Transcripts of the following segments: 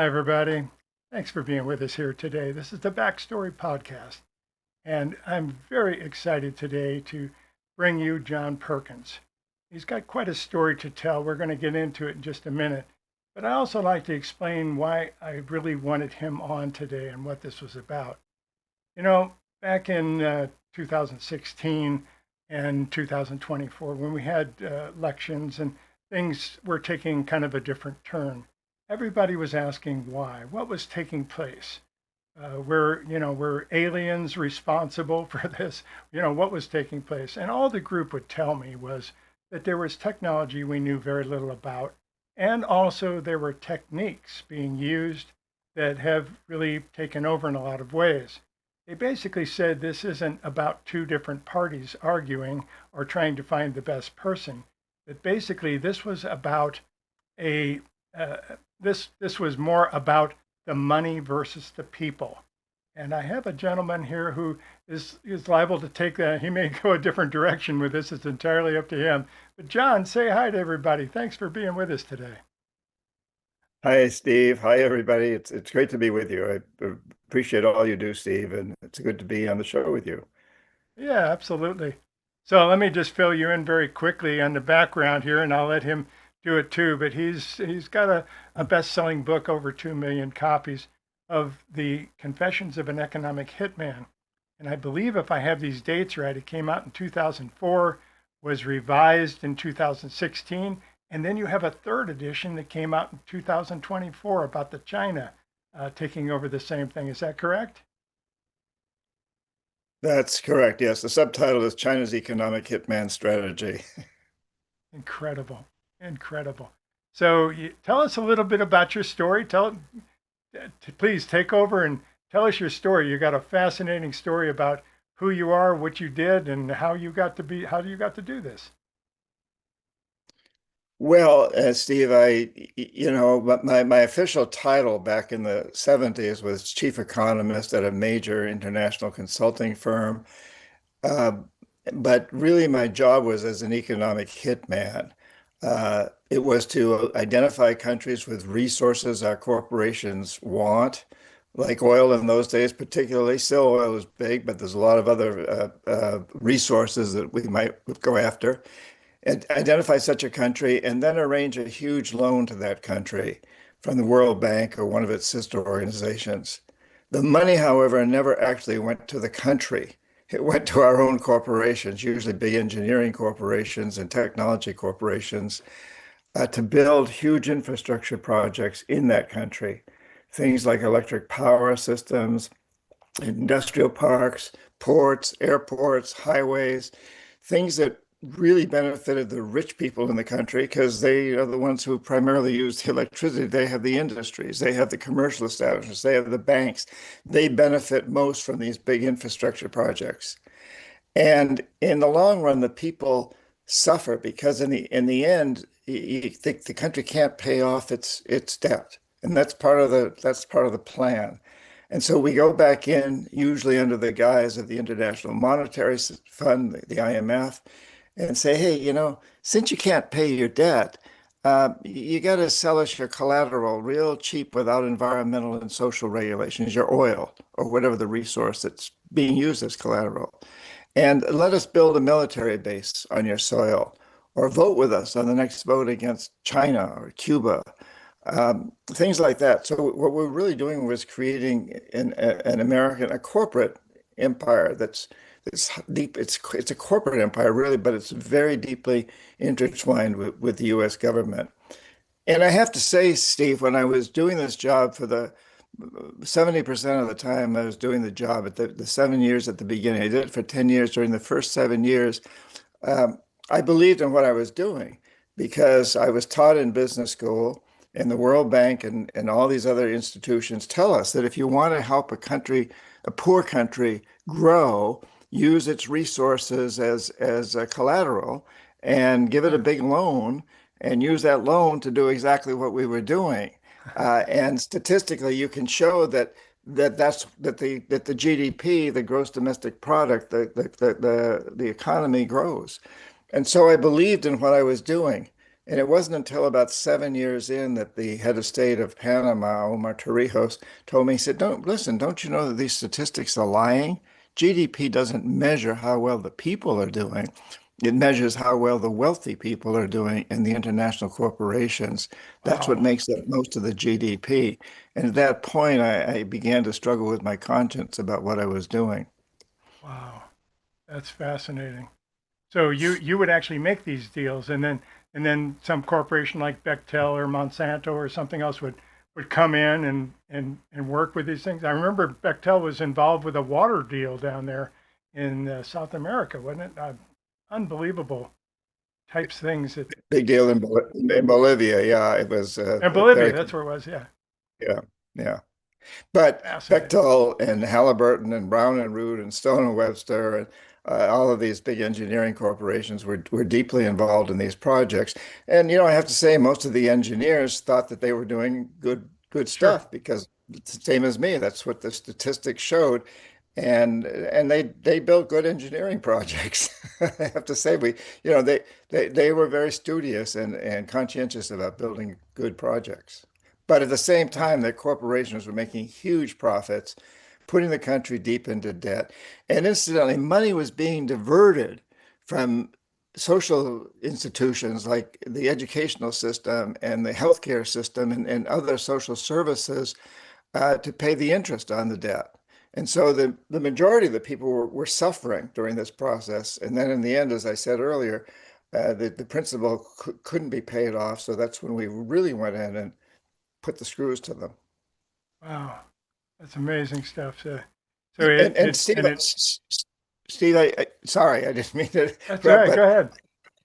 everybody. Thanks for being with us here today. This is the Backstory Podcast, and I'm very excited today to bring you John Perkins. He's got quite a story to tell. We're going to get into it in just a minute, but I also like to explain why I really wanted him on today and what this was about. You know, back in 2016 and 2024, when we had elections and things were taking kind of a different turn, everybody was asking why. What was taking place? Were aliens responsible for this? What was taking place? And all the group would tell me was that there was technology we knew very little about, and also there were techniques being used that have really taken over in a lot of ways. They basically said this isn't about two different parties arguing or trying to find the best person. That basically this was about a this was more about the money versus the people. And I have a gentleman here who is liable to take that. He may go a different direction with this. It's entirely up to him. But John, say hi to everybody. Thanks for being with us today. Hi, Steve. Hi, everybody. It's great to be with you. I appreciate all you do, Steve, and it's good to be on the show with you. Yeah, absolutely. So let me just fill you in very quickly on the background here, and I'll let him do it too. But he's got a best-selling book, over 2 million copies, of the Confessions of an Economic Hitman. And I believe if I have these dates right, it came out in 2004, was revised in 2016, and then you have a third edition that came out in 2024 about the China taking over the same thing. Is that correct? That's correct. Yes, the subtitle is China's Economic Hitman Strategy. Incredible, incredible. So tell us a little bit about your story. Please take over and tell us your story. You got a fascinating story about who you are, what you did, and how you got to do this. Well, Steve, my official title back in the 70s was chief economist at a major international consulting firm. Uh, but really, my job was as an economic hitman. It was to identify countries with resources our corporations want, like oil in those days, particularly. Still, oil is big, but there's a lot of other resources that we might go after. And identify such a country and then arrange a huge loan to that country from the World Bank or one of its sister organizations. The money, however, never actually went to the country. It went to our own corporations, usually big engineering corporations and technology corporations, to build huge infrastructure projects in that country. Things like electric power systems, industrial parks, ports, airports, highways, things that really benefited the rich people in the country because they are the ones who primarily use the electricity. They have the industries, they have the commercial establishments, they have the banks. They benefit most from these big infrastructure projects. And in the long run, the people suffer because in the end, you think the country can't pay off its debt. And that's part of the plan. And so we go back in, usually under the guise of the International Monetary Fund, the IMF, and say, hey, since you can't pay your debt, you got to sell us your collateral real cheap without environmental and social regulations, your oil or whatever the resource that's being used as collateral. And let us build a military base on your soil or vote with us on the next vote against China or Cuba, things like that. So what we're really doing was creating a corporate empire that's deep. It's a corporate empire, really, but it's very deeply intertwined with the U.S. government. And I have to say, Steve, when I was doing this job for the 70% of the time I was doing the job at the 7 years at the beginning, I did it for 10 years. During the first 7 years, um, I believed in what I was doing because I was taught in business school, and the World Bank and all these other institutions tell us that if you want to help a poor country grow, use its resources as a collateral and give it a Yeah. big loan and use that loan to do exactly what we were doing. And statistically, you can show that the GDP, the gross domestic product, the economy grows. And so I believed in what I was doing. And it wasn't until about 7 years in that the head of state of Panama, Omar Torrijos, told me, he said, "Don't listen, don't you know that these statistics are lying? GDP doesn't measure how well the people are doing. It measures how well the wealthy people are doing in the international corporations. That's what Wow. makes up most of the GDP." And at that point, I began to struggle with my conscience about what I was doing. Wow. That's fascinating. So you would actually make these deals, and then some corporation like Bechtel or Monsanto or something else would come in and work with these things. I remember Bechtel was involved with a water deal down there in South America, wasn't it? Unbelievable types things that Big deal in, in Bolivia. Yeah, it was and Bolivia, very, that's where it was. Yeah, yeah, yeah. But fascinating. Bechtel and Halliburton and Brown and Root and Stone and Webster and all of these big engineering corporations were deeply involved in these projects. And I have to say, most of the engineers thought that they were doing good Sure. stuff because it's the same as me. That's what the statistics showed. And they built good engineering projects. I have to say, they were very studious and conscientious about building good projects. But at the same Yeah. time, their corporations were making huge profits, putting the country deep into debt. And incidentally, money was being diverted from social institutions like the educational system and the healthcare system and other social services to pay the interest on the debt. And so the majority of the people were suffering during this process. And then in the end, as I said earlier, the principal couldn't be paid off. So that's when we really went in and put the screws to them. Wow. That's amazing stuff. So And it Steve, and it Steve, sorry, I didn't mean to that's all interrupt, right. Go ahead.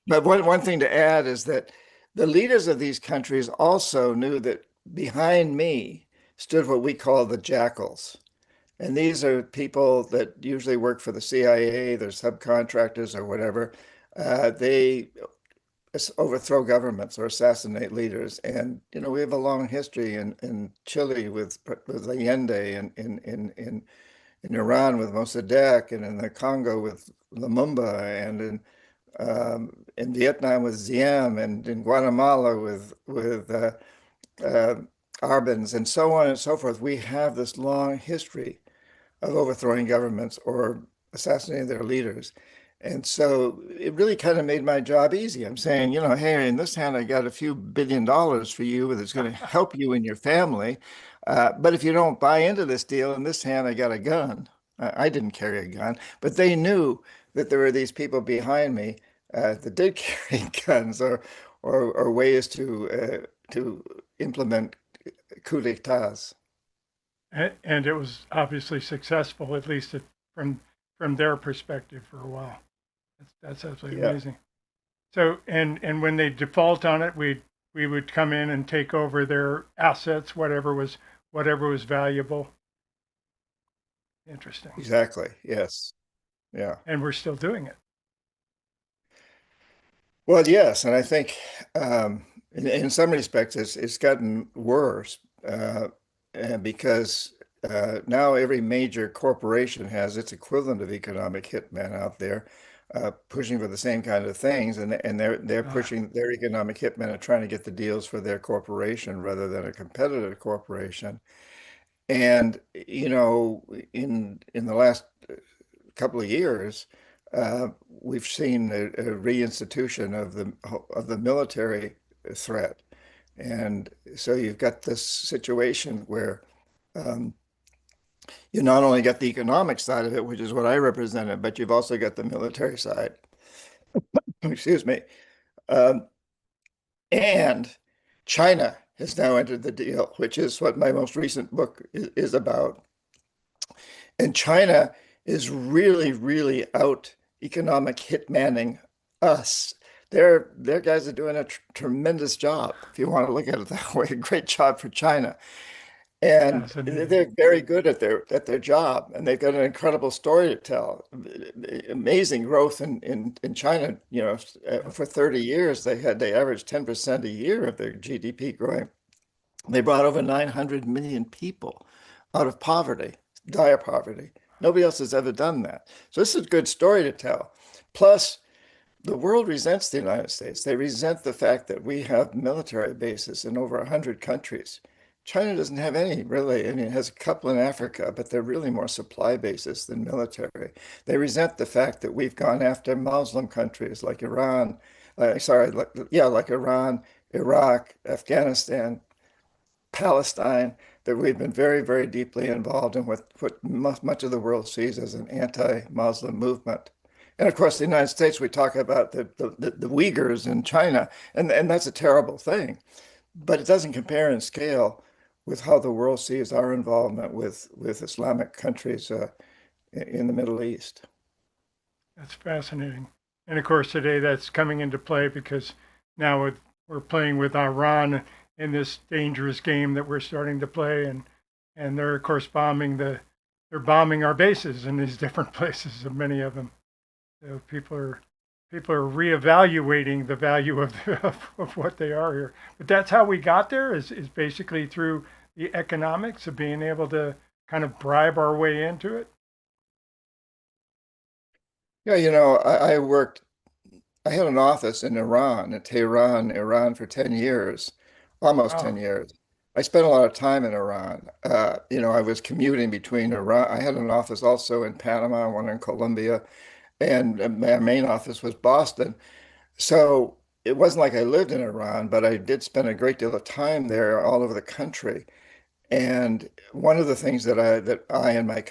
but one thing to add is that the leaders of these countries also knew that behind me stood what we call the jackals. And these are people that usually work for the CIA, they're subcontractors or whatever. They overthrow governments or assassinate leaders. And we have a long history in Chile with Allende and in Iran with Mossadegh and in the Congo with Lumumba and in Vietnam with Diem and in Guatemala with uh, Arbenz and so on and so forth. We have this long history of overthrowing governments or assassinating their leaders. And so it really kind of made my job easy. I'm saying, hey, in this hand, I got a few $1 billion for you that's going to help you and your family. But if you don't buy into this deal, in this hand, I got a gun. I didn't carry a gun, but they knew that there were these people behind me that did carry guns or ways to implement coups d'états. And it was obviously successful, at least from from their perspective for a while. That's absolutely Yeah, amazing. So and when they default on it, we would come in and take over their assets, whatever was valuable. Interesting. exactly. Yes. Yeah. And we're still doing it. Well, yes, and I think in some respects it's gotten worse and because now every major corporation has its equivalent of economic hitman out there pushing for the same kind of things, and they're Uh, pushing their economic hitmen are trying to get the deals for their corporation rather than a competitive corporation. And in the last couple of years, we've seen a reinstitution of the military threat, and so you've got this situation where um, you not only got the economic side of it, which is what I represented, but you've also got the military side. Excuse me, um, and China has now entered the deal, which is what my most recent book is about. And China is really, really out economic hitmanning us. Their guys are doing a tremendous job, if you want to look at it that way. A great job for China. And Fascinating. they're very good at their job, and they've got an incredible story to tell. Amazing growth in China. Yep. For 30 years they averaged 10% a year of their GDP growing. They brought over 900 million people out of poverty, dire poverty. Nobody else has ever done that. So this is a good story to tell. Plus, the world resents the United States. They resent the fact that we have military bases in over 100 countries. China doesn't have any, really. I mean, it has a couple in Africa, but they're really more supply bases than military. They resent the fact that we've gone after Muslim countries like Iran, like Iran, Iraq, Afghanistan, Palestine, that we've been very, very deeply involved in what much of the world sees as an anti-Muslim movement. And of course, the United States, we talk about the Uyghurs in China, and that's a terrible thing. But it doesn't compare in scale with how the world sees our involvement with Islamic countries in the Middle East. That's fascinating. And of course, today that's coming into play because now we're playing with Iran in this dangerous game that we're starting to play, and they're of course they're bombing our bases in these different places, many of them. So people are reevaluating the value of what they are here. But that's how we got there is basically through the economics of being able to kind of bribe our way into it. Yeah, I had an office in Iran, in Tehran, Iran for 10 years, almost 10 Wow. years. I spent a lot of time in Iran. I was commuting between Iran. I had an office also in Panama, one in Colombia, and my main office was Boston. So it wasn't like I lived in Iran, but I did spend a great deal of time there all over the country. And one of the things that I and my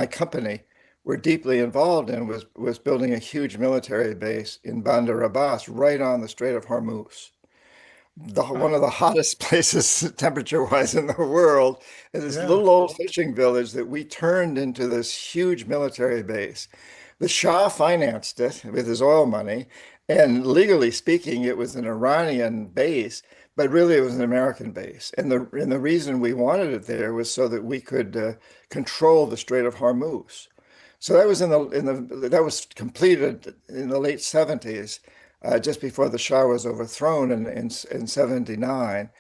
company were deeply involved in was building a huge military base in Bandar Abbas, right on the Strait of Hormuz, one Wow. of the hottest places temperature-wise in the world, and this Yeah. little old fishing village that we turned into this huge military base. The Shah financed it with his oil money, and legally speaking, it was an Iranian base, but really it was an American base. And the reason we wanted it there was so that we could control the Strait of Hormuz. So that was that was completed in the late 70s, just before the Shah was overthrown in 79.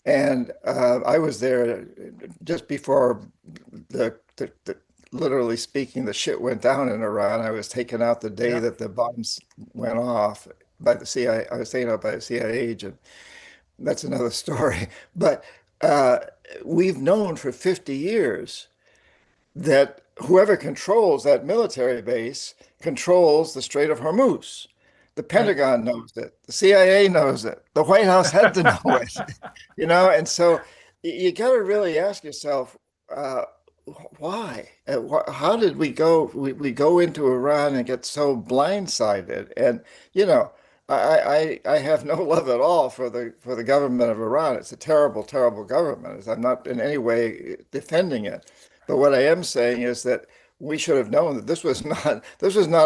And I was there just before literally speaking, the shit went down in Iran. I was taken out the day Yeah. that the bombs went off by the CIA. I was taken out by a CIA agent. That's another story. But uh, we've known for 50 years that whoever controls that military base controls the Strait of Hormuz. The Right. Pentagon knows it. The CIA knows it. The White House had to know it, And so you got to really ask yourself, uh, why? How did we go? We go into Iran and get so blindsided, and you know. I have no love at all for the government of Iran. It's a terrible, terrible government. I'm not in any way defending it. But what I am saying is that we should have known that this was not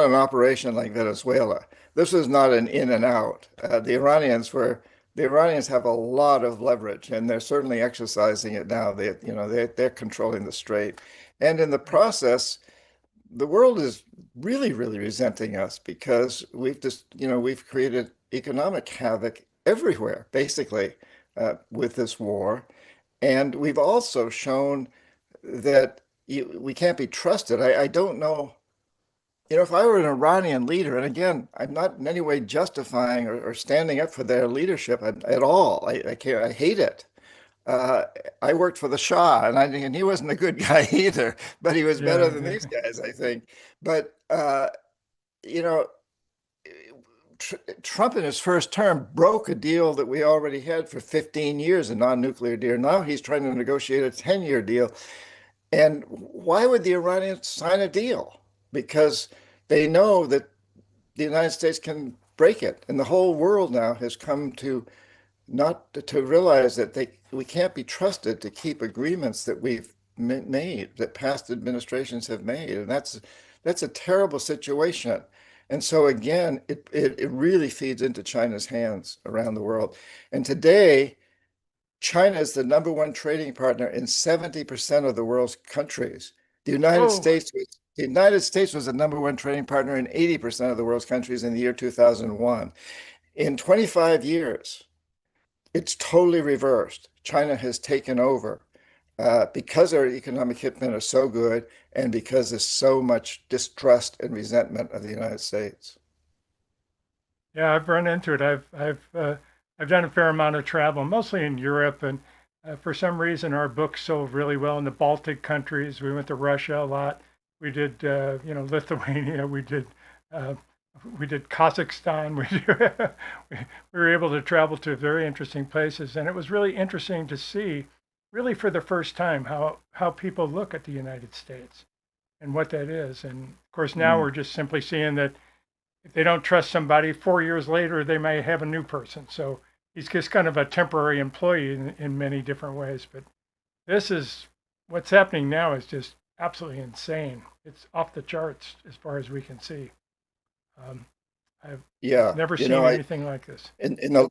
an operation like Venezuela. This was not an in and out. The Iranians have a lot of leverage, and they're certainly exercising it now. They're controlling the strait, and in the Right. process, the world is really, really resenting us because we've created economic havoc everywhere, basically, with this war, and we've also shown that we can't be trusted. I don't know. If I were an Iranian leader, and again, I'm not in any way justifying or standing up for their leadership at all. I can't. I hate it. Uh, I worked for the Shah, and he wasn't a good guy either, but he was Yeah. better than these Exactly. guys, I think. But you know, Trump in his first term broke a deal that we already had for 15 years, a non-nuclear deal. Now he's trying to negotiate a 10-year deal. And why would the Iranians sign a deal? Because they know that the United States can break it. And the whole world now has come to not to realize that we can't be trusted to keep agreements that we've made, that past administrations have made. And that's a terrible situation. And so again, it really feeds into China's hands around the world. And today, China is the number one trading partner in 70% of the world's countries. The United Whoa. States was the United States was the number one trading partner in 80% of the world's countries in the year 2001. In 25 years, it's totally reversed. China has taken over because our economic hitmen are so good and because there's so much distrust and resentment of the United States. Yeah, I've run into it. I've done a fair amount of travel, mostly in Europe, and for some reason our books sold really well in the Baltic countries. We went to Russia a lot. We did, Lithuania. Uh, we did Kazakhstan. We were able to travel to very interesting places, and it was really interesting to see, really for the first time, how people look at the United States and what that is. And of course, now Mm. we're just simply seeing that if they don't trust somebody, 4 years later, they may have a new person. So he's just kind of a temporary employee in many different ways. But this is what's happening now is just absolutely insane. It's off the charts as far as we can see. Um, I've Yeah, never seen anything like this. in the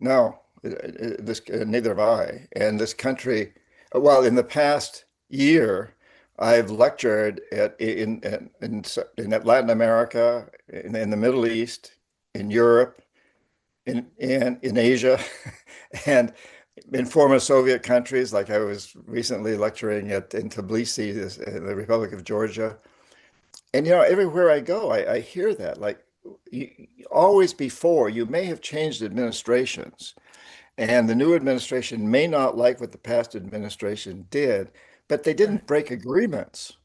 no, this neither have I. And this country, well, in the past year, I've lectured in Latin America, in the Middle East, in Europe, in Asia, and in former Soviet countries. Like I was recently lecturing in Tbilisi, the Republic of Georgia. And everywhere I go, I hear that. Like you, always before, you may have changed administrations. And the new administration may not like what the past administration did, but they Right. didn't break agreements,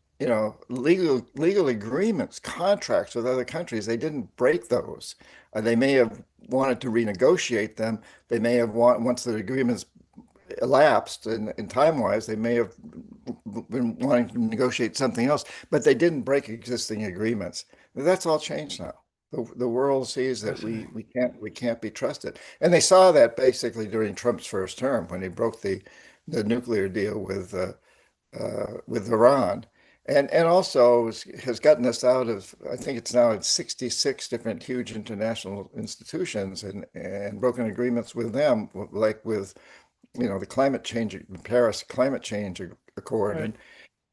legal agreements, contracts with other countries. They didn't break those. They may have wanted to renegotiate them. They may have once the agreements elapsed in time-wise, they may have been wanting to negotiate something else, but they didn't break existing agreements. That's all changed now. The world sees that we Fascinating. we can't be trusted, and they saw that basically during Trump's first term when he broke the nuclear deal with Iran, and also has gotten us out of, I think it's now at 66 different huge international institutions, and broken agreements with them, like with the climate change, the Paris Climate Change Accord, Right.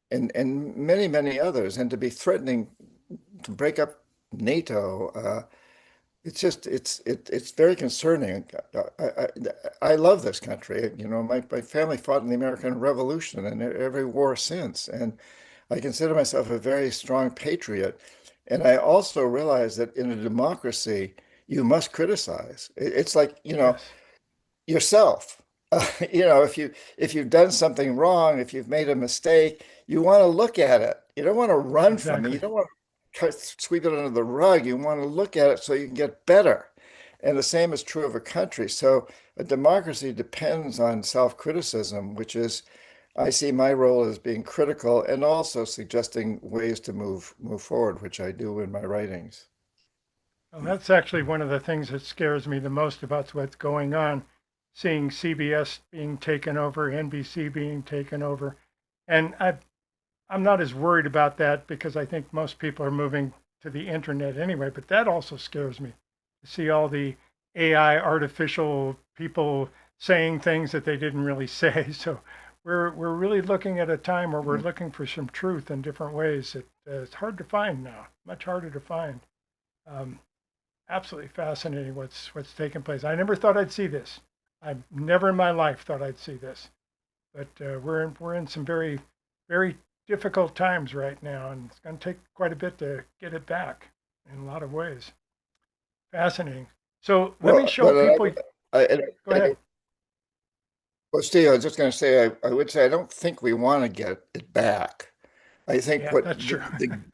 and many others, and to be threatening to break up NATO. It's very concerning. I love this country. My family fought in the American Revolution and every war since, and I consider myself a very strong patriot. And I also realize that in a democracy, you must criticize. It's like, Yes. yourself. If you've done something wrong, if you've made a mistake, you want to look at it. You don't want to run from it. You Exactly. don't want to sweep it under the rug. You want to look at it so you can get better. And the same is true of a country. So a democracy depends on self-criticism, which is, I see my role as being critical and also suggesting ways to move forward, which I do in my writings. Well, that's actually one of the things that scares me the most about what's going on. Seeing CBS being taken over, NBC being taken over, and I'm not as worried about that because I think most people are moving to the internet anyway, but that also scares me to see all the AI artificial people saying things that they didn't really say. So we're really looking at a time where we're looking for some truth in different ways that it's hard to find now, much harder to find. Um, Absolutely fascinating what's taking place. I never thought I'd see this. I never in my life thought I'd see this, but we're in some very difficult times right now, and it's going to take quite a bit to get it back in a lot of ways. Fascinating. So let me Well, show but people. Go I, ahead. Well, Steve, I was just going to say, I would say I don't think we want to get it back. I think Yeah, what that's true.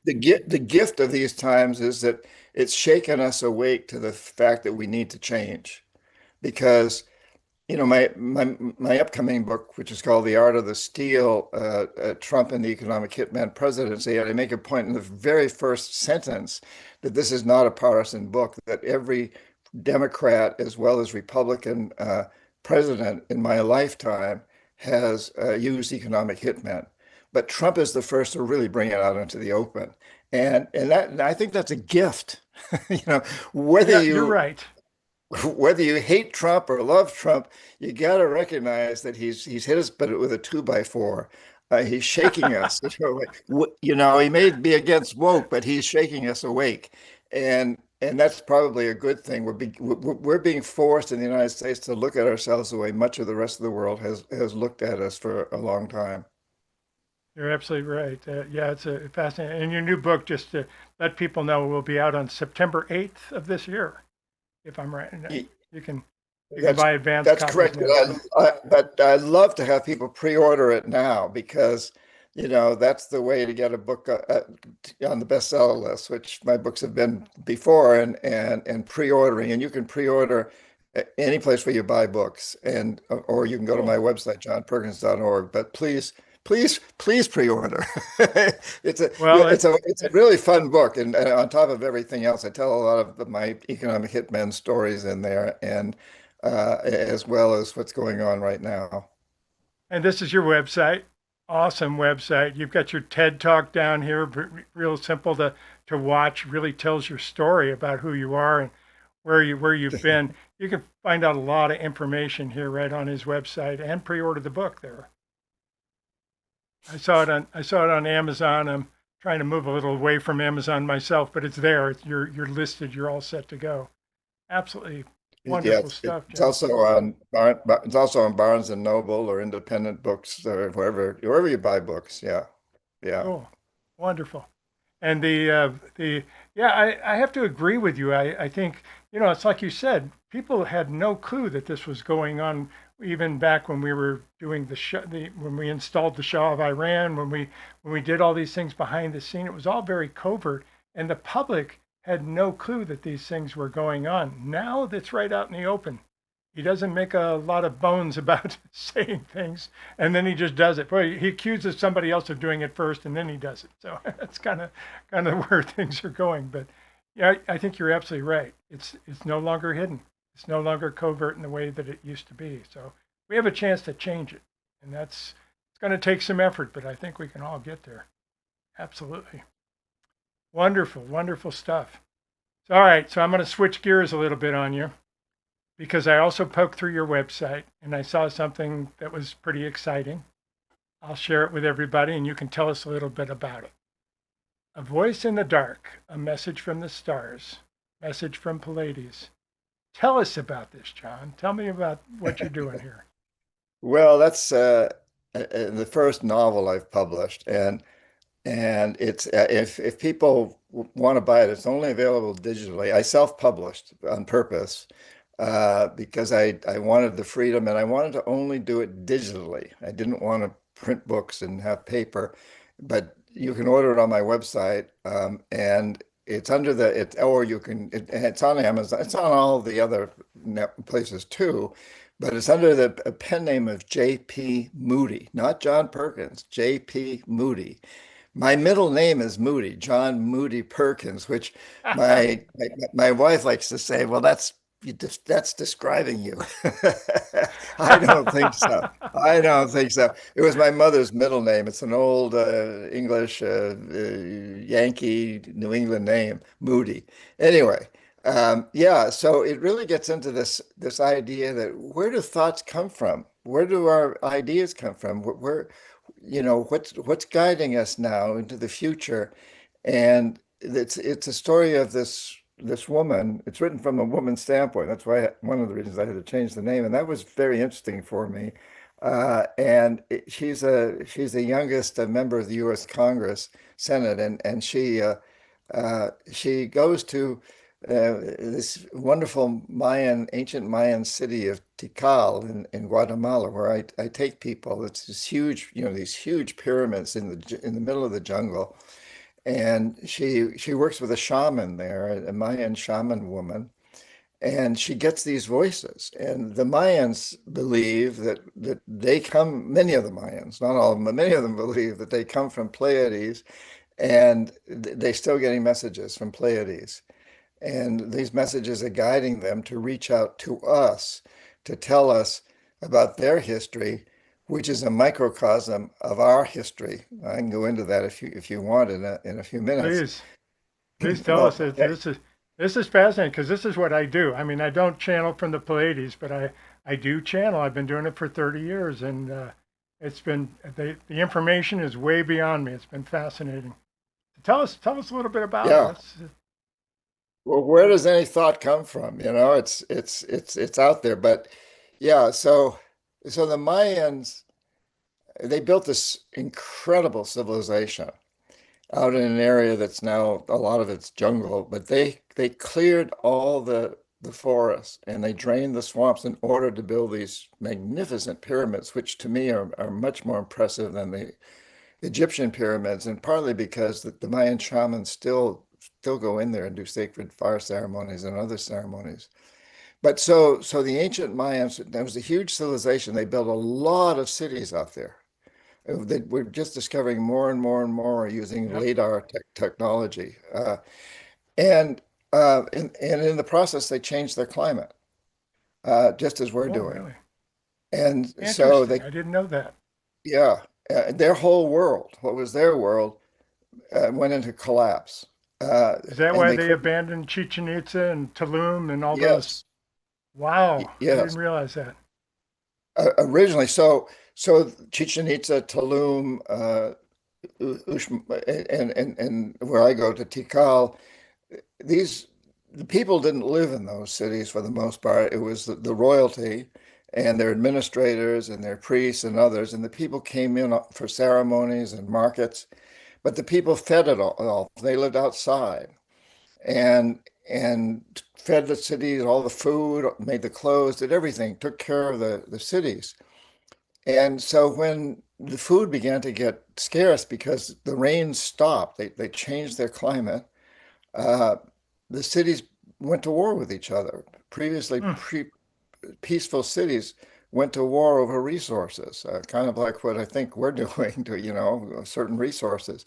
the gift of these times is that it's shaken us awake to the fact that we need to change. Because my upcoming book, which is called The Art of the Steal, Trump and the Economic Hitman Presidency, and I make a point in the very first sentence that this is not a partisan book, that every Democrat as well as Republican president in my lifetime has used economic hitmen. But Trump is the first to really bring it out into the open. And I think that's a gift. You know, whether Yeah, you're you right. whether you hate Trump or love Trump, you got to recognize that he's hit us, but with a 2x4. He's shaking us. He may be against woke, but he's shaking us awake, and that's probably a good thing. We're being forced in the United States to look at ourselves the way much of the rest of the world has looked at us for a long time. You're absolutely right. Yeah, it's a fascinating. And your new book, just to let people know, will be out on September 8th of this year, if I'm right. And Y- you can you can That's buy advance that's copies correct, now. So but I'd love to have people pre-order it now because that's the way to get a book on the bestseller list, which my books have been before, and pre-ordering, and you can pre-order any place where you buy books, and or you can go to my cool. website johnperkins.org. But please, please pre-order. Well, It's a really fun book, and on top of everything else, I tell a lot of my economic hitman stories in there, and as well as what's going on right now. and this is your website. Awesome website. You've got your TED Talk down here, real simple to watch. Really tells your story about who you are and where you've been. You can find out a lot of information here right on his website and pre-order the book there. I saw it on Amazon. I'm trying to move a little away from Amazon myself, but it's there. You're listed. You're all set to go. Absolutely Yeah, wonderful stuff, it's John. also on it's also on Barnes and Noble or independent books or wherever you buy books. Yeah, yeah. Cool, wonderful. And the yeah, I have to agree with you. I think it's like you said, people had no clue that this was going on even back when we were doing when we installed the Shah of Iran, when we did all these things behind the scene. It was all very covert, and the public had no clue that these things were going on. Now that's right out in the open. He doesn't make a lot of bones about saying things, and then he just does it. Boy, he accuses somebody else of doing it first, and then he does it. So that's kind of where things are going. But yeah, I think you're absolutely right. It's no longer hidden. It's no longer covert in the way that it used to be. So we have a chance to change it, and it's going to take some effort, but I think we can all get there. Absolutely. Wonderful, wonderful stuff. So, all right, so I'm going to switch gears a little bit on you because I also poked through your website and I saw something that was pretty exciting. I'll share it with everybody and you can tell us a little bit about it. A voice in the dark, a message from the stars, message from Pallades. Tell us about this, John. Tell me about what you're doing here. Well, that's the first novel I've published, and it's if people want to buy it, it's only available digitally. I self-published on purpose because I wanted the freedom and I wanted to only do it digitally. I didn't want to print books and have paper, but you can order it on my website, and it's under or you can, it's on Amazon. It's on all the other places too, but it's under the pen name of J.P. Moody, not John Perkins, J.P. Moody. My middle name is Moody, John Moody Perkins, which my wife likes to say, well, that's describing you. I don't think so. I don't think so. It was my mother's middle name. It's an old English Yankee New England name, Moody. Anyway, yeah. So it really gets into this idea that where do thoughts come from? Where do our ideas come from? What's guiding us now into the future, and it's a story of this woman. It's written from a woman's standpoint. That's why one of the reasons I had to change the name, and that was very interesting for me. She's the youngest member of the U.S. Congress Senate, and she goes to this wonderful ancient Mayan city of Tikal in Guatemala, where I take people. It's this huge, these huge pyramids in the middle of the jungle, and she works with a shaman there, a Mayan shaman woman, and she gets these voices. And the Mayans believe that they come. Many of the Mayans, not all of them, but many of them believe that they come from Pleiades, and they're still getting messages from Pleiades. And these messages are guiding them to reach out to us to tell us about their history, which is a microcosm of our history. I can go into that if you want in a few minutes. Please, please tell us. Well, This is fascinating because this is what I do. I mean, I don't channel from the Pallades, but I do channel. I've been doing it for 30 years, and it's been the information is way beyond me. It's been fascinating. Tell us a little bit about it. yeah. Well, where does any thought come from? It's out there, but yeah. So the Mayans. they built this incredible civilization out in an area that's now a lot of it's jungle, but they cleared all the forests and they drained the swamps in order to build these magnificent pyramids, which to me are much more impressive than the Egyptian pyramids, and partly because the Mayan shamans still go in there and do sacred fire ceremonies and other ceremonies. But so the ancient Mayans, there was a huge civilization. They built a lot of cities out there. We're just discovering more and more and more using Yep. radar technology. And in the process, they changed their climate, just as we're Oh, doing. really? And so Interesting. I didn't know that. yeah, their whole world, what was their world, went into collapse. Is that And why they they couldn't, abandoned Chichen Itza and Tulum and all those? yes, Wow, I didn't yes. realize that. Originally, so Chichen Itza, Tulum, and where I go to Tikal, these the people didn't live in those cities for the most part. It was the royalty and their administrators and their priests and others, and the people came in for ceremonies and markets, but the people fed it all. They lived outside and fed the cities all the food, made the clothes, did everything, took care of the cities. And so when the food began to get scarce because the rain stopped, they changed their climate. Uh, the cities went to war with each other. Previously, Hmm. peaceful cities went to war over resources, kind of like what I think we're doing to, certain resources.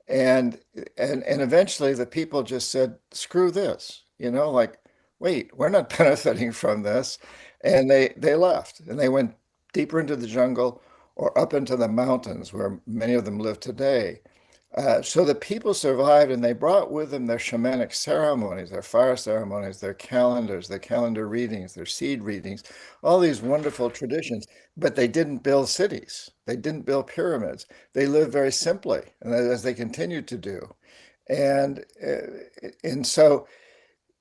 And and eventually the people just said, screw this, like, wait, we're not benefiting from this. And they left and they went deeper into the jungle or up into the mountains where many of them live today. So the people survived and they brought with them their shamanic ceremonies, their fire ceremonies, their calendars, their calendar readings, their seed readings, all these wonderful traditions. But they didn't build cities. They didn't build pyramids. They lived very simply, and as they continued to do. And so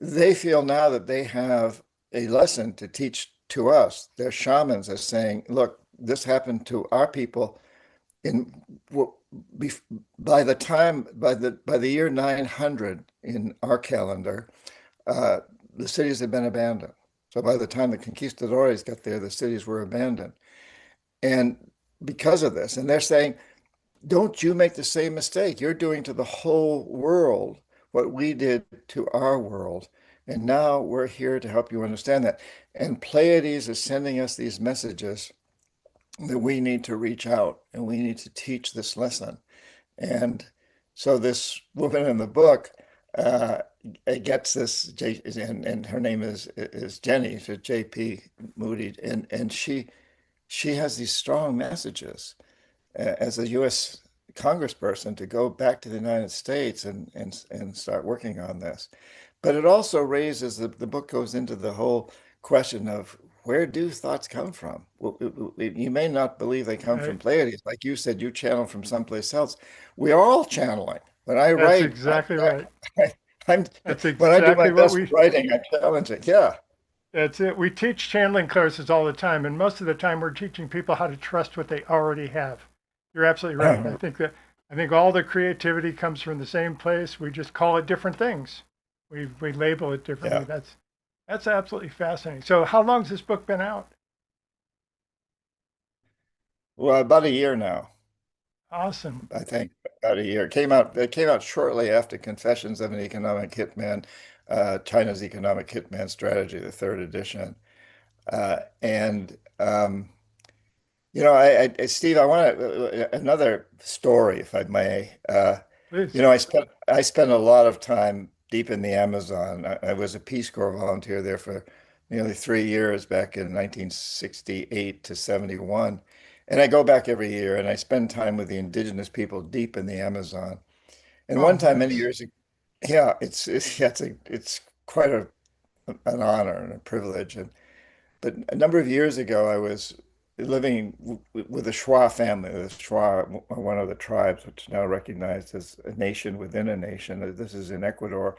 they feel now that they have a lesson to teach to us. Their shamans are saying, look, this happened to our people in by the year 900 in our calendar, uh, the cities had been abandoned. So by the time the conquistadores got there, the cities were abandoned. And because of this, and they're saying, don't you make the same mistake. You're doing to the whole world what we did to our world. And now we're here to help you understand that. And Pleiades is sending us these messages that we need to reach out and we need to teach this lesson. And so this woman in the book uh, gets this, and her name is Jenny, so J.P. Moody, and she has these strong messages as a U.S. congressperson to go back to the United States and start working on this. But it also raises the book goes into the whole question of where do thoughts come from? You may not believe they come from Right. Pleiades. Like you said, you channel from someplace else. We are all channeling. When I That's write, exactly right. I'm That's when I do my exactly what best we. writing, I challenge it. Yeah. That's it. We teach channeling classes all the time, and most of the time we're teaching people how to trust what they already have. You're absolutely right. I think all the creativity comes from the same place. We just call it different things. We label it differently. Yeah. That's absolutely fascinating. So how long's this book been out? Well, about a year now. Awesome. I think about a year. It came out shortly after Confessions of an Economic Hitman, China's Economic Hitman Strategy, the third edition. And Steve, I want another story, if I may. Please. I spent a lot of time deep in the Amazon. I was a Peace Corps volunteer there for nearly 3 years back in 1968 to 71. And I go back every year and I spend time with the indigenous people deep in the Amazon. And Oh, one time many nice. years ago, yeah, it's quite an honor and a privilege. But a number of years ago, I was living with the Shwa family. The Shwa are one of the tribes which is now recognized as a nation within a nation. This is in Ecuador,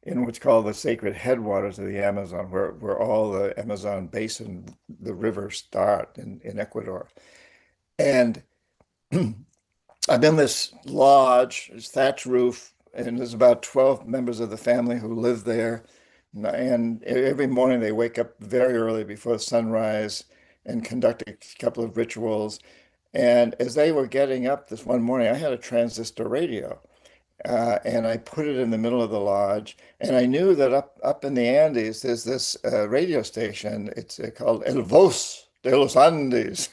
in what's called the sacred headwaters of the Amazon, where all the Amazon basin, the rivers start in Ecuador. And I'm in this lodge, it's thatch roof, and there's about 12 members of the family who live there. And every morning they wake up very early before sunrise and conduct a couple of rituals. And as they were getting up this one morning, I had a transistor radio. And I put it in the middle of the lodge. And I knew that up in the Andes, there's this radio station. It's called El Voz de los Andes,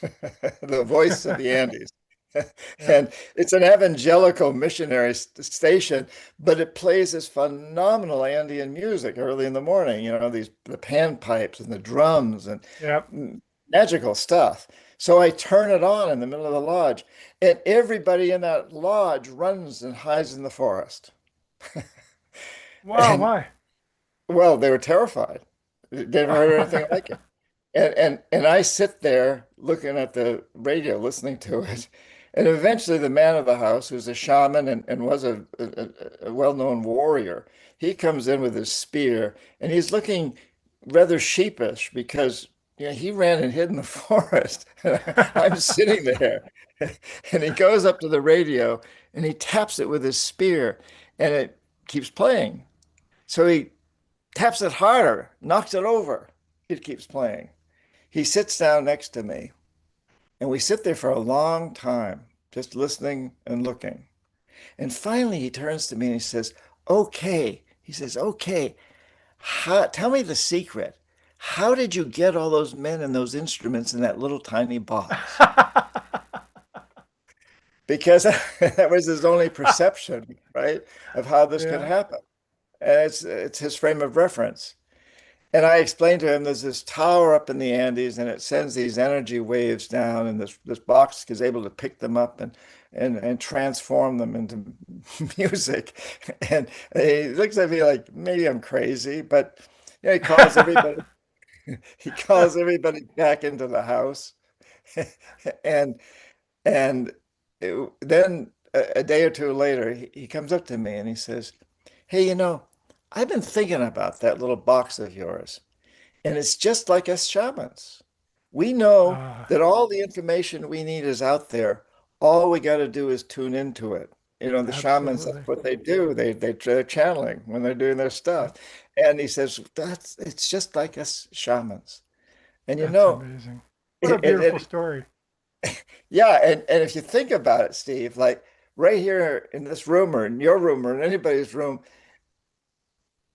the voice of the Andes. Yeah. And it's an evangelical missionary station, but it plays this phenomenal Andean music early in the morning. These the panpipes and the drums and Yeah. magical stuff. So I turn it on in the middle of the lodge, and everybody in that lodge runs and hides in the forest. Wow. And Why? well, they were terrified. They never heard anything like it. And I sit there looking at the radio, listening to it. And eventually the man of the house, who's a shaman and was a well-known warrior, he comes in with his spear and he's looking rather sheepish because he ran and hid in the forest. I'm sitting there. And he goes up to the radio and he taps it with his spear and it keeps playing. So he taps it harder, knocks it over. It keeps playing. He sits down next to me, and we sit there for a long time, just listening and looking. And finally, he turns to me and he says, "Okay." He says, "Okay, tell me the secret. How did you get all those men and those instruments in that little tiny box?" Because that was his only perception, right, of how this could Yeah. happen. And it's his frame of reference. And I explained to him there's this tower up in the Andes and it sends these energy waves down, and this box is able to pick them up and transform them into music. And he looks at me like maybe I'm crazy, but he calls everybody he calls everybody back into the house. And and then a day or two later, he comes up to me and he says, "Hey, I've been thinking about that little box of yours. And it's just like us shamans. We know uh, that all the information we need is out there. All we got to do is tune into it. The shamans, Absolutely. that's what they do. They're channeling when they're doing their Yeah. stuff. And he says, it's just like us shamans. And That's amazing. What a it, beautiful it, story. yeah, and if you think about it, Steve, like right here in this room or in your room or in anybody's room,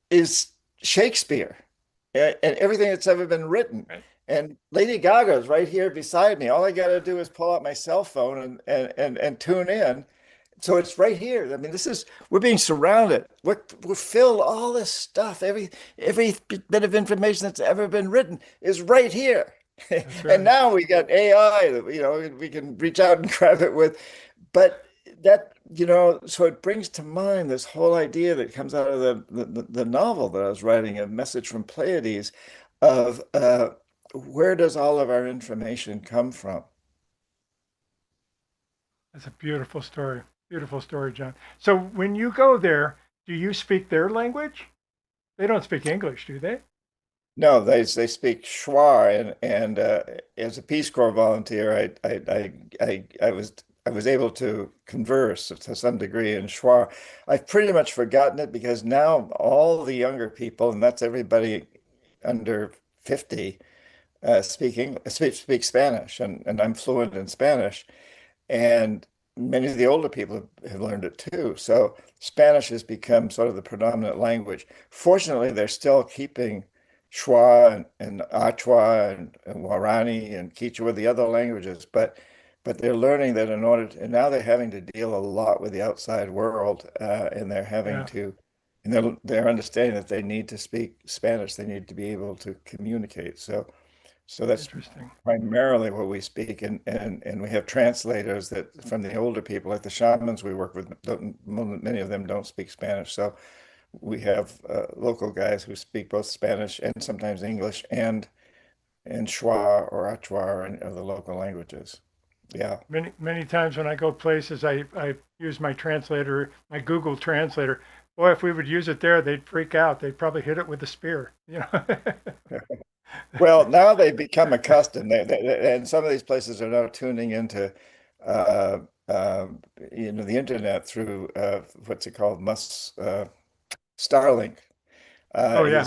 is Shakespeare and everything that's ever been written. Right. And Lady Gaga is right here beside me. All I got to do is pull out my cell phone and tune in. So it's right here. I mean, we're being surrounded. We're filled all this stuff. Every bit of information that's ever been written is right here. That's And right. now we got AI that we can reach out and grab it with. But so it brings to mind this whole idea that comes out of the novel that I was writing, A Message from Pleiades, of where does all of our information come from? That's a beautiful story. Beautiful story, John. So when you go there, do you speak their language? They don't speak English, do they? No, they speak Schwa, and as a Peace Corps volunteer, I was able to converse to some degree in Schwa. I've pretty much forgotten it because now all the younger people, and that's everybody under 50, speak Spanish, and I'm fluent in Spanish. And many of the older people have learned it too. So Spanish has become sort of the predominant language. Fortunately, they're still keeping Schwa and Achwa and Guarani and Quechua, the other languages, but they're learning that and now they're having to deal a lot with the outside world, and they're having Yeah. to, and they're understanding that they need to speak Spanish. They need to be able to communicate. So that's Interesting. primarily what we speak, and we have translators that from the older people, like the shamans we work with, many of them don't speak Spanish. So we have local guys who speak both Spanish and sometimes English and Schwa or Achwa and other local languages. Yeah. Many times when I go places, I use my translator, my Google translator. Boy, if we would use it there, they'd freak out. They'd probably hit it with a spear. Well, now they've become accustomed, and some of these places are now tuning into uh, uh, the internet through what's it called, Starlink Oh yeah.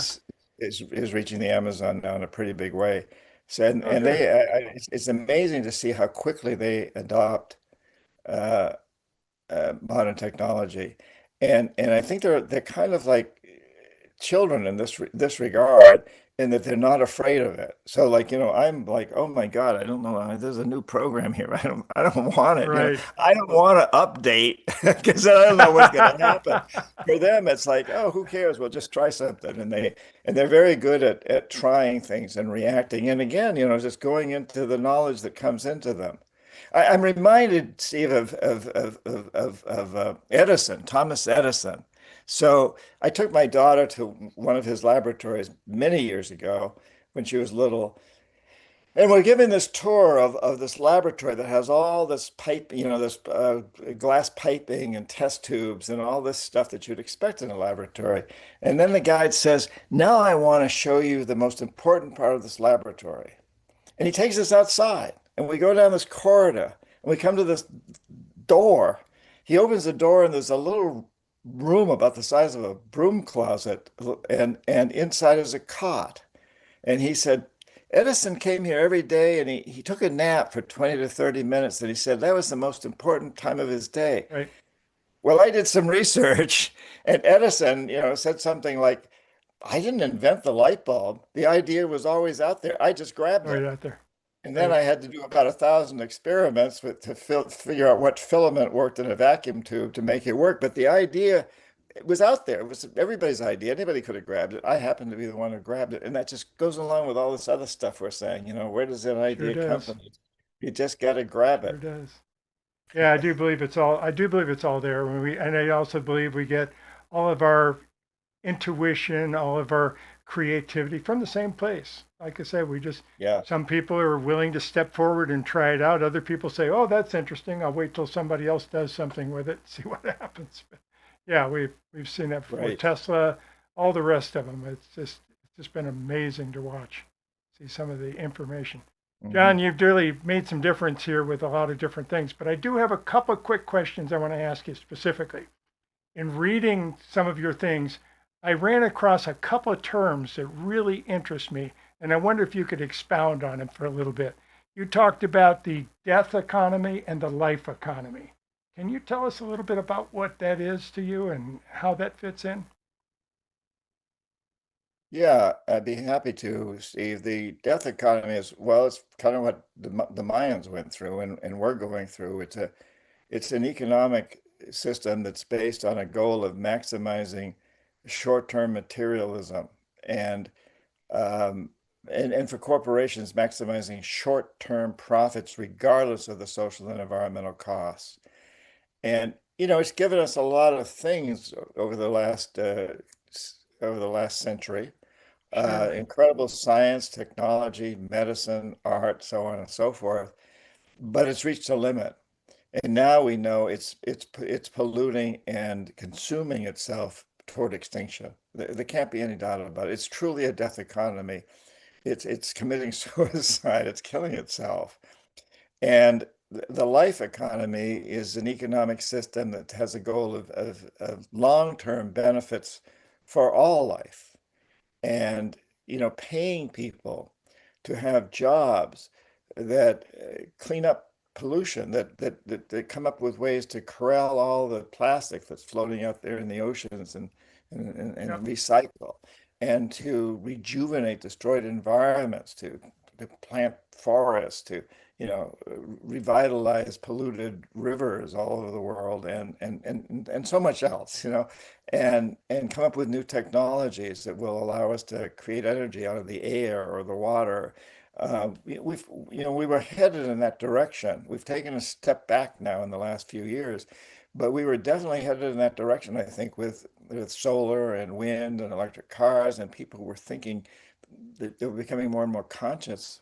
is is reaching the Amazon now in a pretty big way. So Oh and good. it's amazing to see how quickly they adopt uh, modern technology, and I think they're kind of like children in this regard, in that they're not afraid of it. So like, I'm like, oh my God, I don't know, there's a new program here. I don't want it. Right. I don't want to update because I don't know what's going to happen. For them, it's like, oh, who cares? We'll just try something, and they're very good at trying things and reacting. And again, just going into the knowledge that comes into them. I'm reminded, Steve, of Edison, Thomas Edison. So I took my daughter to one of his laboratories many years ago when she was little. And we're given this tour of this laboratory that has all this pipe, this glass piping and test tubes and all this stuff that you'd expect in a laboratory. And then the guide says, now I want to show you the most important part of this laboratory. And he takes us outside, and we go down this corridor, and we come to this door. He opens the door, and there's a little room about the size of a broom closet, and inside is a cot. And he said, Edison came here every day, and he took a nap for 20 to 30 minutes, and he said that was the most important time of his day. Right. Well, I did some research, and Edison, said something like, I didn't invent the light bulb. The idea was always out there. I just grabbed Right it. out there. And then Right. I had to do about 1,000 experiments to figure out what filament worked in a vacuum tube to make it work. But the idea, it was out there. It was everybody's idea. Anybody could have grabbed it. I happened to be the one who grabbed it. And that just goes along with all this other stuff we're saying. Where does that Sure idea come does. from? You just got to grab Sure it. does. Yeah, I do believe it's all. I do believe it's all there. And I also believe we get all of our intuition, all of our creativity from the same place. Like I said, we just Yeah, some people are willing to step forward and try it out. Other people say, "Oh, that's interesting. I'll wait till somebody else does something with it, see what happens." But yeah, we've seen that before. right. Tesla, all the rest of them. It's just been amazing to watch, see some of the information. Hmm. John, you've really made some difference here with a lot of different things, but I do have a couple of quick questions I want to ask you specifically. In reading some of your things, I ran across a couple of terms that really interest me, and I wonder if you could expound on them for a little bit. You talked about the death economy and the life economy. Can you tell us a little bit about what that is to you and how that fits in? Yeah, I'd be happy to, Steve. The death economy is, well, it's kind of what the Mayans went through and we're going through. It's an economic system that's based on a goal of maximizing short-term materialism and um, and for corporations maximizing short-term profits regardless of the social and environmental costs. And it's given us a lot of things over the last century. Sure. Incredible science, technology, medicine, art, so on and so forth. But it's reached a limit. And now we know it's polluting and consuming itself toward extinction. There can't be any doubt about it. It's truly a death economy. It's committing suicide. It's killing itself. And the life economy is an economic system that has a goal of long-term benefits for all life, and paying people to have jobs that clean up pollution, that come up with ways to corral all the plastic that's floating out there in the oceans, and Yep. recycle, and to rejuvenate destroyed environments, to plant forests, to revitalize polluted rivers all over the world, and so much else, and come up with new technologies that will allow us to create energy out of the air or the water. We were headed in that direction. We've taken a step back now in the last few years, but we were definitely headed in that direction, I think, with solar and wind and electric cars, and people were thinking that they were becoming more and more conscious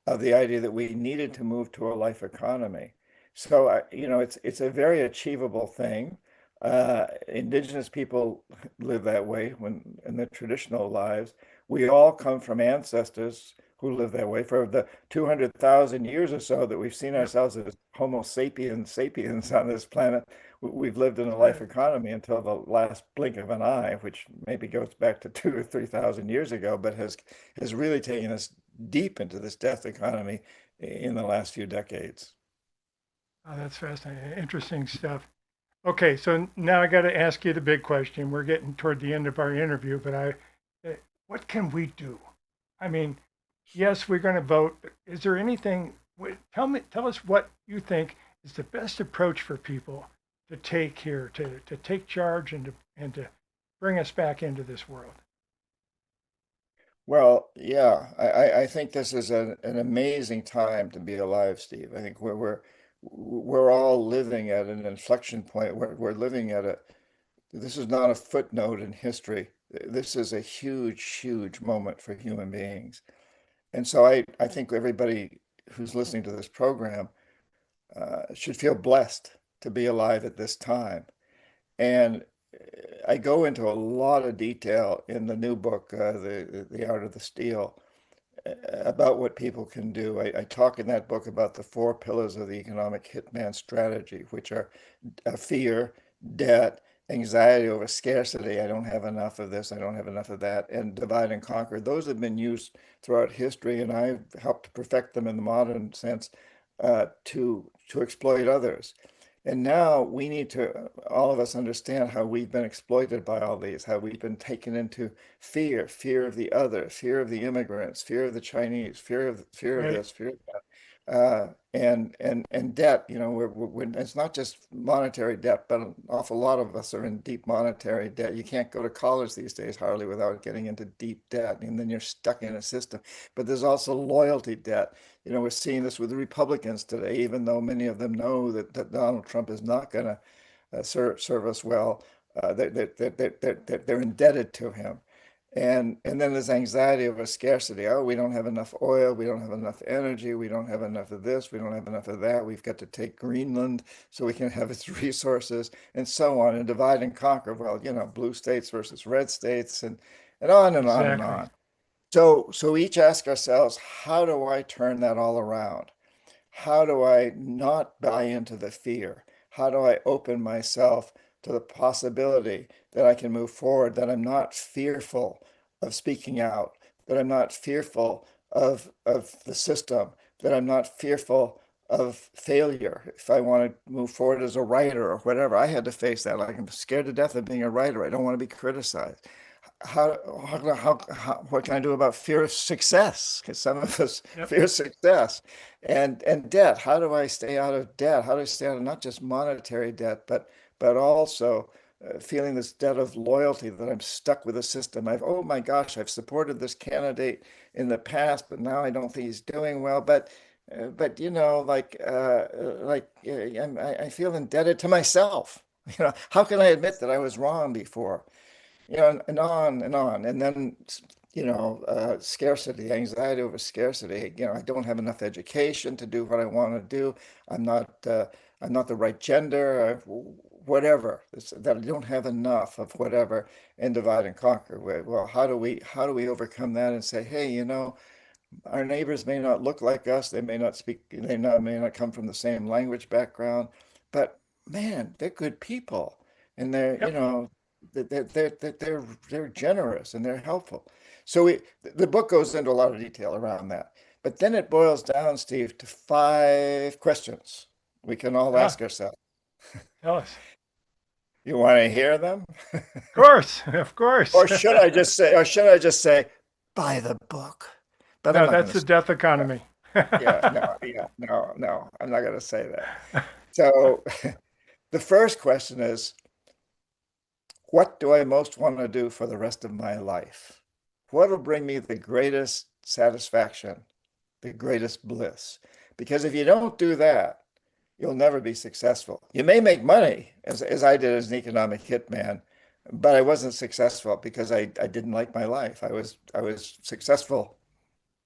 of the idea that we needed to move to a life economy. So, it's a very achievable thing. Indigenous people live that way when in their traditional lives. We all come from ancestors who live that way. For the 200,000 years or so that we've seen Yep. ourselves as Homo sapiens sapiens on this planet, we've lived in a That's life right. economy until the last blink of an eye, which maybe goes back to 2 or 3 thousand years ago, but has really taken us deep into this death economy in the last few decades. Oh, that's fascinating. Interesting stuff. Okay, so now I got to ask you the big question. We're getting toward the end of our interview, but what can we do? I mean, yes, we're going to vote. But is there anything? Tell us what you think is the best approach for people to take here, to take charge and to bring us back into this world. Well, yeah, I think this is an amazing time to be alive, Steve. I think we're all living at an inflection point. We're living at a this is not a footnote in history. This is a huge, huge moment for human beings. And so I think everybody who's listening to this program should feel blessed to be alive at this time. And I go into a lot of detail in the new book, The Art of the Steal, about what people can do. I talk in that book about the four pillars of the economic hitman strategy, which are fear, debt, anxiety over scarcity. I don't have enough of this, I don't have enough of that, and divide and conquer. Those have been used throughout history, and I've helped to perfect them in the modern sense to exploit others. And now we need to, all of us, understand how we've been exploited by all these, how we've been taken into fear, fear of the other, fear of the immigrants, fear of the Chinese, fear of Right? this, fear of that, and debt. You know, it's not just monetary debt, but an awful lot of us are in deep monetary debt. You can't go to college these days hardly without getting into deep debt, and then you're stuck in a system. But there's also loyalty debt. You know, we're seeing this with the Republicans today, even though many of them know that Donald Trump is not going to serve us well. They're indebted to him. And then there's anxiety over scarcity. Oh, we don't have enough oil, we don't have enough energy, we don't have enough of this, we don't have enough of that. We've got to take Greenland so we can have its resources, and so on, and divide and conquer. Well, you know, blue states versus red states, and on and on and Exactly. on. So each ask ourselves, how do I turn that all around? How do I not buy into the fear? How do I open myself to the possibility that I can move forward, that I'm not fearful of speaking out, that I'm not fearful of the system, that I'm not fearful of failure. If I want to move forward as a writer or whatever, I had to face that. Like, I'm scared to death of being a writer. I don't want to be criticized. What can I do about fear of success? Because some of us Yep. fear success and debt. How do I stay out of debt? How do I stay out of not just monetary debt, but also feeling this debt of loyalty that I'm stuck with a system. Oh my gosh, I've supported this candidate in the past, but now I don't think he's doing well. But you know, I feel indebted to myself. You know, how can I admit that I was wrong before? You know, and on and on. And then, scarcity, anxiety over scarcity. You know, I don't have enough education to do what I want to do. I'm not, uh, I'm not the right gender, whatever. That I don't have enough of whatever, and divide and conquer. Well, how do we overcome that and say, hey, you know, our neighbors may not look like us, they may not speak, may not come from the same language background, but man, they're good people, and Yep. they're generous and they're helpful. So the book goes into a lot of detail around that, but then it boils down, Steve, to 5 questions we can all Ah, ask ourselves. tell us. You want to hear them? Of course. Of course. Or should I just say, buy the book? But I'm No, not that's going to the say death that. economy. No, I'm not going to say that. So the first question is, what do I most want to do for the rest of my life? What will bring me the greatest satisfaction, the greatest bliss? Because if you don't do that, you'll never be successful. You may make money, as I did as an economic hitman, but I wasn't successful because I didn't like my life. I was successful,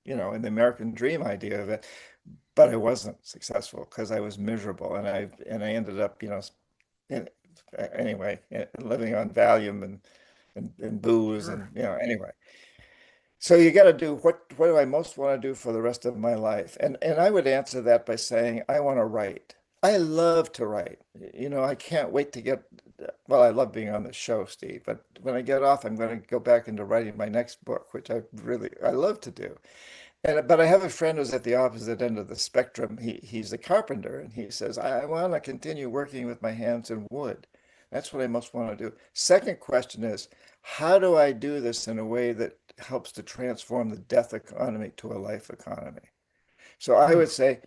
in the American dream idea of it, but I wasn't successful because I was miserable, and I ended up, in, anyway, living on Valium and booze, Sure. and anyway. So you got to do what do I most want to do for the rest of my life? And I would answer that by saying I want to write. I love to write. You know, I can't wait to get well, I love being on the show, Steve, but when I get off, I'm going to go back into writing my next book, which I love to do. And but I have a friend who's at the opposite end of the spectrum. He's a carpenter, and he says, I want to continue working with my hands in wood. That's what I most want to do. Second question is, how do I do this in a way that helps to transform the death economy to a life economy? So I Hmm. would say,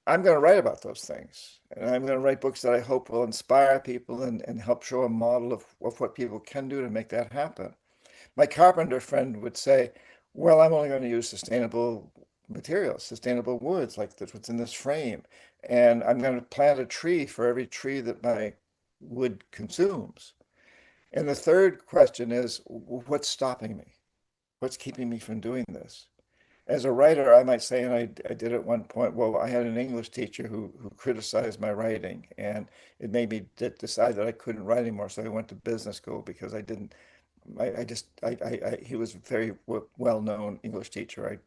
I'm going to write about those things. And I'm going to write books that I hope will inspire people and help show a model of what people can do to make that happen. My carpenter friend would say, well, I'm only going to use sustainable materials, sustainable woods, like what's in this frame. And I'm going to plant a tree for every tree that my wood consumes. And the third question is, what's stopping me? What's keeping me from doing this? As a writer, I might say, and I did at one point, well, I had an English teacher who criticized my writing, and it made me decide that I couldn't write anymore. So I went to business school because I didn't I just he was a very well-known English teacher.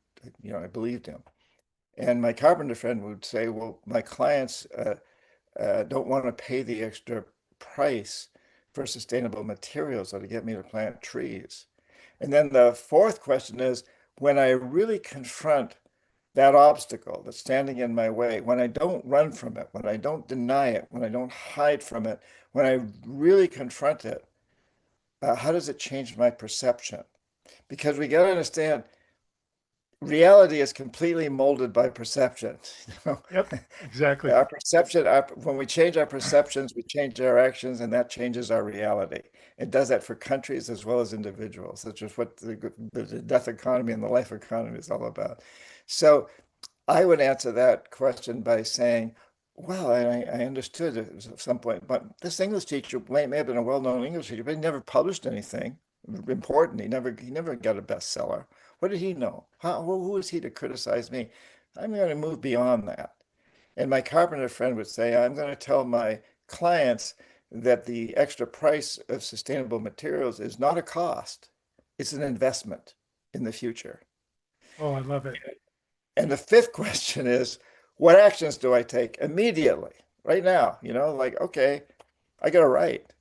I believed him. And my carpenter friend would say, "Well, my clients don't want to pay the extra price for sustainable materials or to get me to plant trees." And then the fourth question is, when I really confront that obstacle that's standing in my way, when I don't run from it, when I don't deny it, when I don't hide from it, when I really confront it, how does it change my perception? Because we got to understand reality is completely molded by perception. You Yep, know? exactly. Our perception, when we change our perceptions, we change our actions, and that changes our reality. It does that for countries as well as individuals. That's just what the death economy and the life economy is all about. So I would answer that question by saying, well, I understood at some point, but this English teacher may have been a well-known English teacher, but he never published anything important. He never got a bestseller. What did he know? Who is he to criticize me? I'm going to move beyond that. And my carpenter friend would say, I'm going to tell my clients that the extra price of sustainable materials is not a cost, it's an investment in the future. Oh, I love it. And the fifth question is, what actions do I take immediately, right now? Like, okay, I got to write.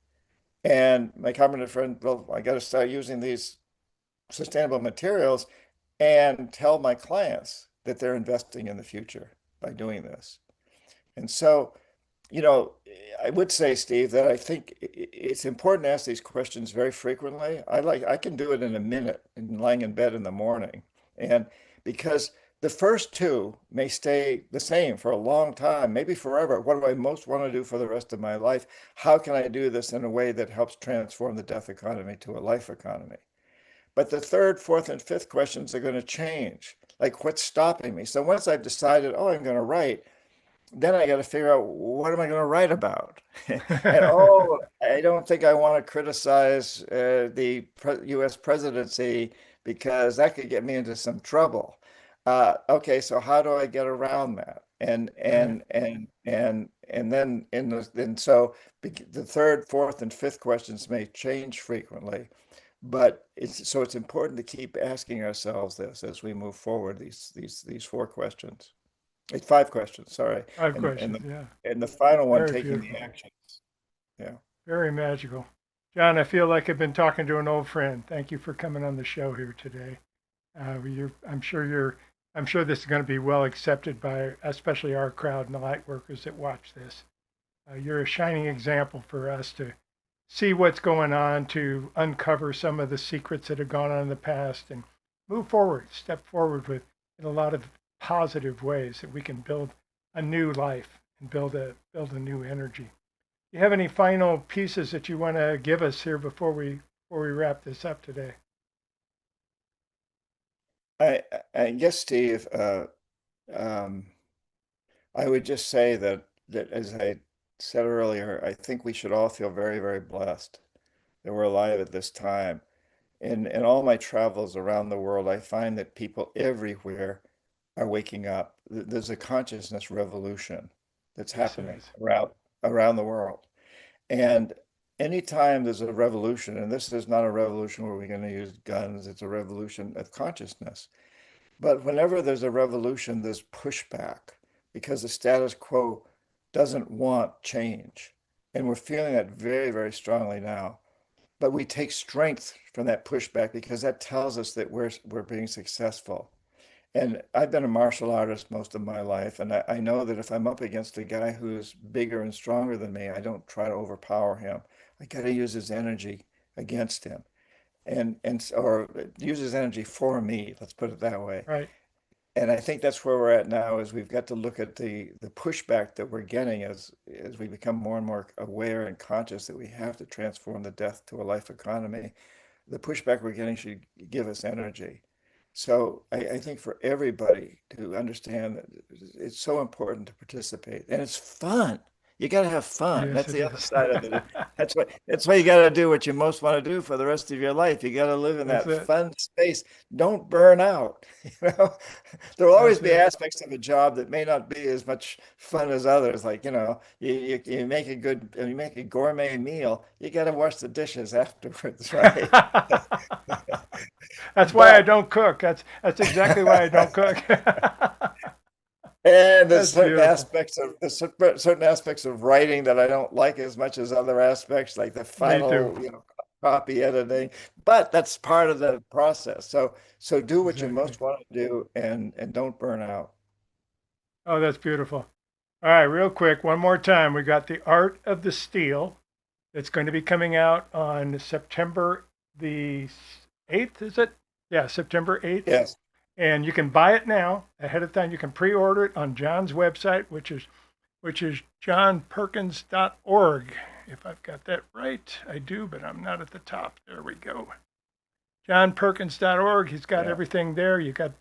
And my carpenter friend, well, I got to start using these sustainable materials and tell my clients that they're investing in the future by doing this. And so you know, I would say, Steve, that I think it's important to ask these questions very frequently. I can do it in a minute and lying in bed in the morning. And because the first two may stay the same for a long time, maybe forever. What do I most want to do for the rest of my life? How can I do this in a way that helps transform the death economy to a life economy? But the third, fourth, and fifth questions are going to change. Like, what's stopping me? So once I've decided, oh, I'm going to write, then I got to figure out what am I going to write about? And oh, I don't think I want to criticize the U.S. presidency because that could get me into some trouble. Okay, so how do I get around that? Right. And then the third, fourth, and fifth questions may change frequently, but it's important to keep asking ourselves this as we move forward. These four questions. It's five questions, sorry. Five And and questions. the Yeah. and the final one, Very taking the beautiful. action. Yeah. Very magical. John, I feel like I've been talking to an old friend. Thank you for coming on the show here today. I'm sure this is going to be well accepted by especially our crowd and the light workers that watch this. You're a shining example for us to see what's going on, to uncover some of the secrets that have gone on in the past, and move forward, step forward with in a lot of positive ways that we can build a new life and build a new energy. Do you have any final pieces that you want to give us here before we wrap this up today? I I guess, Steve, um, I would just say that as I said earlier, I think we should all feel very, very blessed that we're alive at this time. In all my travels around the world, I find that people everywhere are waking up. There's a consciousness revolution that's Yes, it happening is. around the world. And anytime there's a revolution, and this is not a revolution where we're going to use guns, it's a revolution of consciousness. But whenever there's a revolution, there's pushback because the status quo doesn't want change. And we're feeling that very, very strongly now. But we take strength from that pushback because that tells us that we're being successful. And I've been a martial artist most of my life, and I know that if I'm up against a guy who's bigger and stronger than me, I don't try to overpower him. I got to use his energy against him, or use his energy for me. Let's put it that way. Right. And I think that's where we're at now. Is we've got to look at the pushback that we're getting as we become more and more aware and conscious that we have to transform the death to a life economy. The pushback we're getting should give us energy. So I think for everybody to understand that it's so important to participate, and it's fun. You got to have fun. Yes, That's it the other is. side of it. That's why you got to do what you most want to do for the rest of your life. You got to live in That's that it. fun space. Don't burn out. You know, there will always That's be it. aspects of a job that may not be as much fun as others. Like, you make you make a gourmet meal. You got to wash the dishes afterwards, right? That's why I But don't cook. That's exactly why I don't cook. and there's That's beautiful. certain aspects of writing that I don't like as much as other aspects, like the Me too. final, copy editing. But that's part of the process. So do what you Exactly. most want to do and don't burn out. Oh, that's beautiful. All right, real quick, one more time. We got The Art of the Steal. It's going to be coming out on September the 8th, is it? Yeah, September 8th. Yes. And you can buy it now ahead of time. You can pre-order it on John's website, which is johnperkins.org. If I've got that right, I do, but I'm not at the top. There we go. johnperkins.org. He's got Yeah. everything there. You got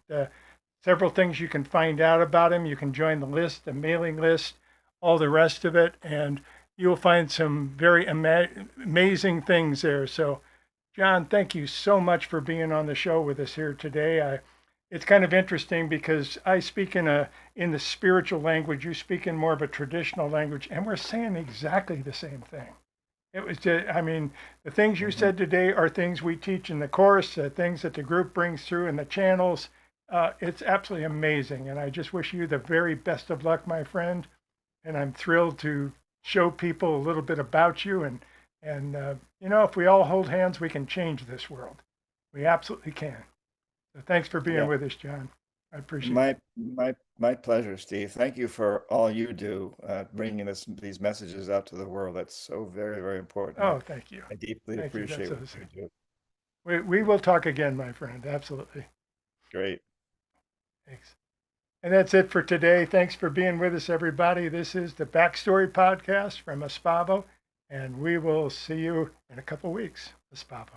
several things you can find out about him. You can join the list, the mailing list, all the rest of it, and you'll find some very amazing things there. So, John, thank you so much for being on the show with us here today. It's kind of interesting because I speak in the spiritual language, you speak in more of a traditional language, and we're saying exactly the same thing. It was just, I mean, the things you Mhm. said today are things we teach in the course, things that the group brings through in the channels. It's absolutely amazing. And I just wish you the very best of luck, my friend. And I'm thrilled to show people a little bit about you. And if we all hold hands, we can change this world. We absolutely can. So thanks for being Yeah. with us, John. I appreciate it. My pleasure, Steve. Thank you for all you do, bringing these messages out to the world. That's so very, very important. Oh, thank you. I deeply Thank you. appreciate That's what us. you do. We will talk again, my friend. Absolutely. Great. Thanks. And that's it for today. Thanks for being with us, everybody. This is the Backstory Podcast from Espavo, and we will see you in a couple weeks. Espavo.